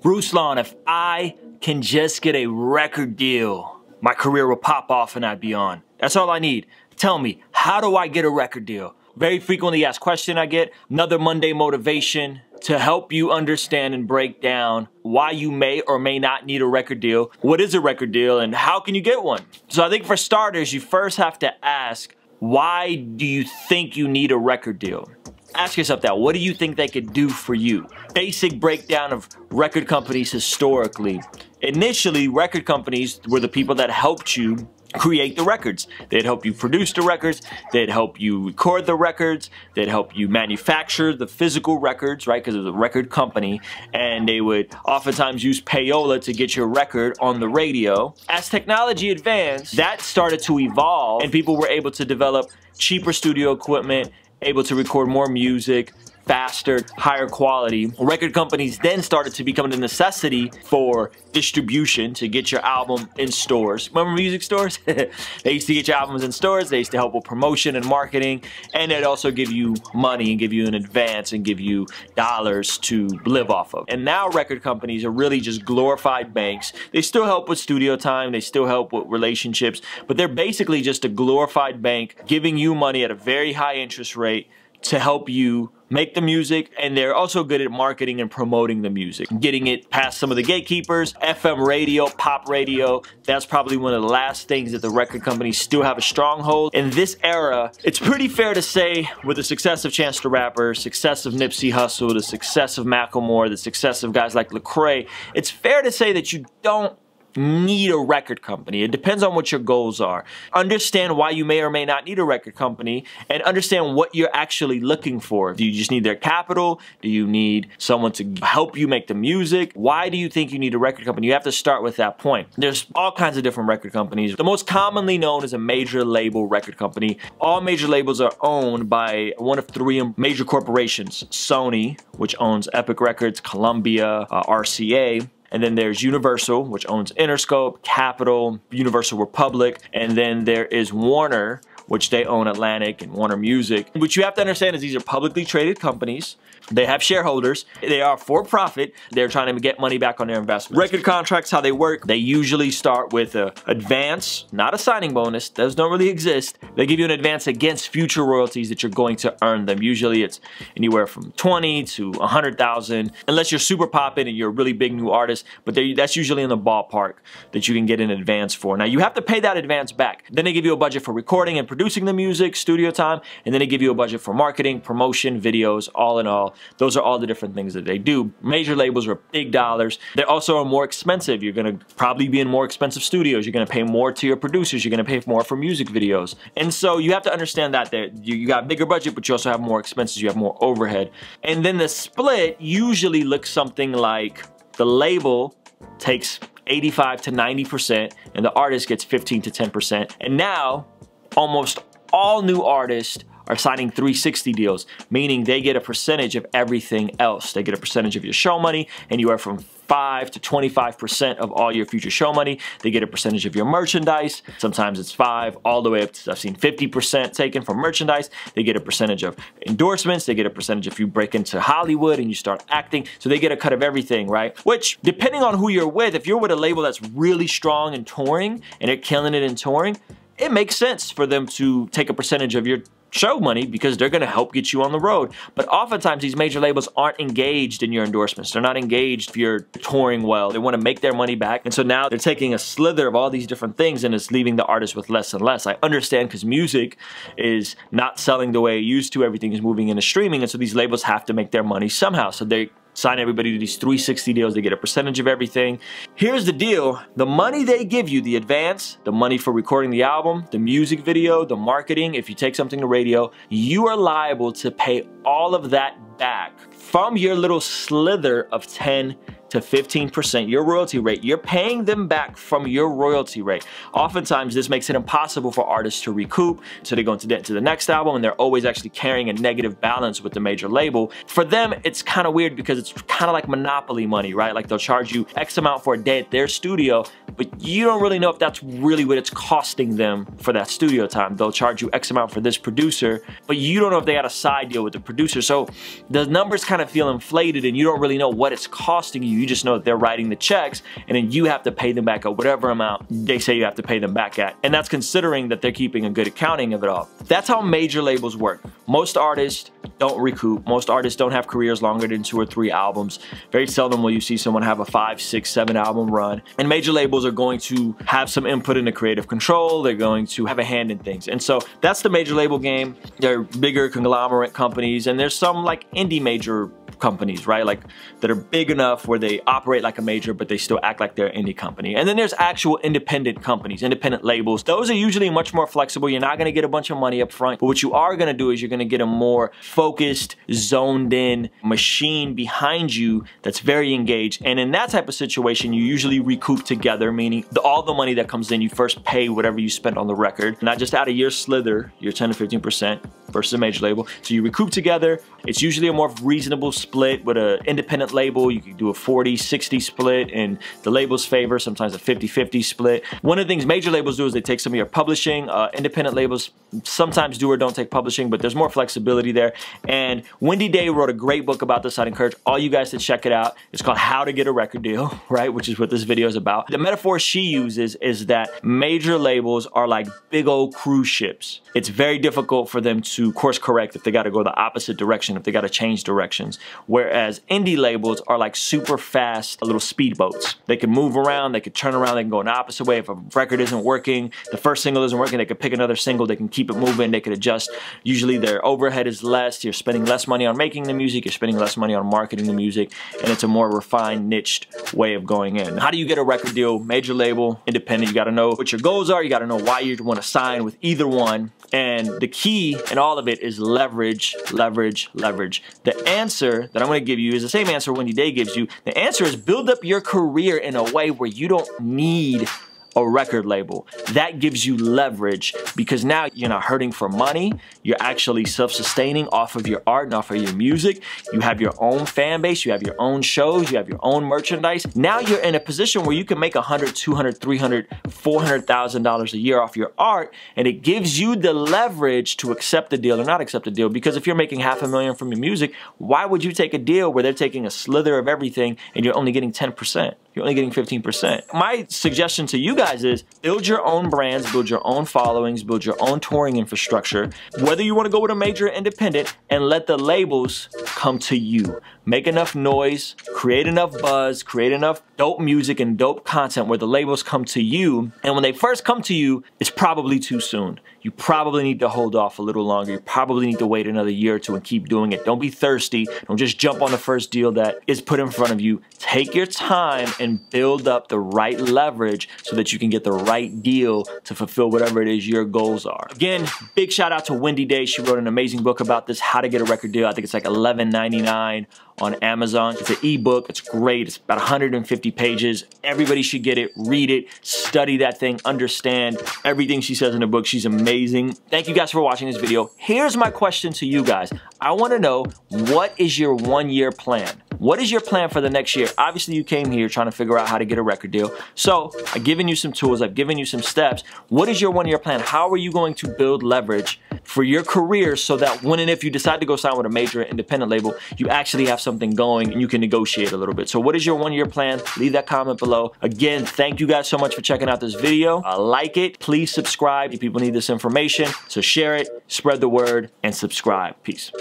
Ruslan, if I can just get a record deal, my career will pop off and I'd be on. That's all I need. Tell me, how do I get a record deal? Very frequently asked question I get. Another Monday motivation to help you understand and break down why you may or may not need a record deal, what is a record deal, and how can you get one? So I think for starters, you first have to ask, why do you think you need a record deal? Ask yourself that. What do you think they could do for you? Basic breakdown of record companies historically. Initially, record companies were the people that helped you create the records. They'd help you produce the records, they'd help you record the records, they'd help you manufacture the physical records, right, because of the record company, and they would oftentimes use payola to get your record on the radio. As technology advanced, that started to evolve, and people were able to develop cheaper studio equipment, able to record more music, faster, higher quality. Record companies then started to become the necessity for distribution to get your album in stores. Remember music stores? They used to get your albums in stores, they used to help with promotion and marketing, and they'd also give you money and give you an advance and give you dollars to live off of. And now record companies are really just glorified banks. They still help with studio time, they still help with relationships, but they're basically just a glorified bank giving you money at a very high interest rate to help you make the music, and they're also good at marketing and promoting the music, getting it past some of the gatekeepers. FM radio, pop radio, that's probably one of the last things that the record companies still have a stronghold. In this era, it's pretty fair to say, with the success of Chance the Rapper, success of Nipsey Hussle, the success of Macklemore, the success of guys like Lecrae, it's fair to say that you don't need a record company. It depends on what your goals are. Understand why you may or may not need a record company, and understand what you're actually looking for. Do you just need their capital? Do you need someone to help you make the music? Why do you think you need a record company? You have to start with that point. There's all kinds of different record companies. The most commonly known is a major label record company. All major labels are owned by one of three major corporations. Sony, which owns Epic Records, Columbia, RCA, and then there's Universal, which owns Interscope, Capitol, Universal Republic, and then there is Warner, which they own Atlantic and Warner Music. What you have to understand is these are publicly traded companies. They have shareholders. They are for profit. They're trying to get money back on their investment. Record contracts, how they work, they usually start with an advance, not a signing bonus. Those don't really exist. They give you an advance against future royalties that you're going to earn them. Usually it's anywhere from 20 to 100,000, unless you're super poppin' and you're a really big new artist, but that's usually in the ballpark that you can get an advance for. Now you have to pay that advance back. Then they give you a budget for recording and producing the music, studio time, and then they give you a budget for marketing, promotion, videos, all in all. Those are all the different things that they do. Major labels are big dollars. They also are more expensive. You're gonna probably be in more expensive studios. You're gonna pay more to your producers. You're gonna pay more for music videos. And so you have to understand that you got a bigger budget, but you also have more expenses. You have more overhead. And then the split usually looks something like the label takes 85 to 90% and the artist gets 15 to 10%. And now almost all new artists are signing 360 deals, meaning they get a percentage of everything else. They get a percentage of your show money, anywhere from 5 to 25% of all your future show money. They get a percentage of your merchandise. Sometimes it's 5, all the way up to, I've seen 50% taken from merchandise. They get a percentage of endorsements. They get a percentage if you break into Hollywood and you start acting. So they get a cut of everything, right? Which, depending on who you're with, if you're with a label that's really strong in touring and they're killing it in touring, it makes sense for them to take a percentage of your show money because they're gonna help get you on the road. But oftentimes these major labels aren't engaged in your endorsements. They're not engaged if you're touring well. They wanna make their money back. And so now they're taking a slither of all these different things and it's leaving the artist with less and less. I understand, because music is not selling the way it used to. Everything is moving into streaming, and so these labels have to make their money somehow. So they sign everybody to these 360 deals. They get a percentage of everything. Here's the deal. The money they give you, the advance, the money for recording the album, the music video, the marketing, if you take something to radio, you are liable to pay all of that back from your little slither of 10 to 15%, your royalty rate. You're paying them back from your royalty rate. Oftentimes, this makes it impossible for artists to recoup, so they go into debt to the next album, and they're always actually carrying a negative balance with the major label. For them, it's kind of weird because it's kind of like monopoly money, right? Like they'll charge you X amount for a day at their studio, but you don't really know if that's really what it's costing them for that studio time. They'll charge you X amount for this producer, but you don't know if they got a side deal with the producer. So the numbers kind of feel inflated and you don't really know what it's costing you. You just know that they're writing the checks, and then you have to pay them back at whatever amount they say you have to pay them back at. And that's considering that they're keeping a good accounting of it all. That's how major labels work. Most artists don't recoup. Most artists don't have careers longer than 2 or 3 albums. Very seldom will you see someone have a 5, 6, 7 album run. And major labels are going to have some input into creative control. They're going to have a hand in things. And so that's the major label game. They're bigger conglomerate companies, and there's some like indie major companies, right? Like that are big enough where they operate like a major, but they still act like they're an indie company. And then there's actual independent companies, independent labels. Those are usually much more flexible. You're not gonna get a bunch of money up front, but what you are gonna do is you're gonna get a more focused, zoned in machine behind you that's very engaged. And in that type of situation, you usually recoup together, meaning all the money that comes in, you first pay whatever you spent on the record, not just out of your slither, your 10 to 15% versus a major label. So you recoup together. It's usually a more reasonable split. With an independent label, you can do a 40-60 split in the label's favor, sometimes a 50-50 split. One of the things major labels do is they take some of your publishing. Independent labels sometimes do or don't take publishing, but there's more flexibility there. And Wendy Day wrote a great book about this. I'd encourage all you guys to check it out. It's called How to Get a Record Deal, right? Which is what this video is about. The metaphor she uses is that major labels are like big old cruise ships. It's very difficult for them to course correct if they got to go the opposite direction, if they got to change directions. Whereas indie labels are like super fast little speedboats. They can move around, they can turn around, they can go an opposite way. If a record isn't working, the first single isn't working, they can pick another single, they can keep it moving, they can adjust. Usually their overhead is less, you're spending less money on making the music, you're spending less money on marketing the music, and it's a more refined, niched way of going in. How do you get a record deal? Major label, independent, you gotta know what your goals are, you gotta know why you wanna sign with either one. And the key in all of it is leverage, leverage, leverage. The answer that I'm gonna give you is the same answer Wendy Day gives you. The answer is build up your career in a way where you don't need a record label. That gives you leverage because now you're not hurting for money. You're actually self-sustaining off of your art and off of your music. You have your own fan base. You have your own shows. You have your own merchandise. Now you're in a position where you can make $100,000, $200,000, $300,000, $400,000 a year off your art, and it gives you the leverage to accept the deal or not accept the deal. Because if you're making $500,000 from your music, why would you take a deal where they're taking a slither of everything and you're only getting 10%? You're only getting 15%. My suggestion to you guys is build your own brands, build your own followings, build your own touring infrastructure, whether you want to go with a major or independent, and let the labels come to you. Make enough noise, create enough buzz, create enough dope music and dope content where the labels come to you. And when they first come to you, it's probably too soon. You probably need to hold off a little longer. You probably need to wait another year or two and keep doing it. Don't be thirsty. Don't just jump on the first deal that is put in front of you. Take your time and build up the right leverage so that you can get the right deal to fulfill whatever it is your goals are. Again, big shout out to Wendy Day. She wrote an amazing book about this, How to Get a Record Deal. I think it's like $11.99 on Amazon. It's an ebook. It's great. It's about 150 pages. Everybody should get it, read it, study that thing, understand everything she says in the book. She's amazing. Thank you guys for watching this video. Here's my question to you guys. I want to know, what is your 1-year plan? What is your plan for the next year? Obviously, you came here trying to figure out how to get a record deal. So I've given you some tools. I've given you some steps. What is your 1-year plan? How are you going to build leverage for your career so that when and if you decide to go sign with a major independent label, you actually have something going and you can negotiate a little bit? So what is your 1-year plan? Leave that comment below. Again, thank you guys so much for checking out this video. Like it. Please subscribe if people need this information. So share it, spread the word, and subscribe. Peace.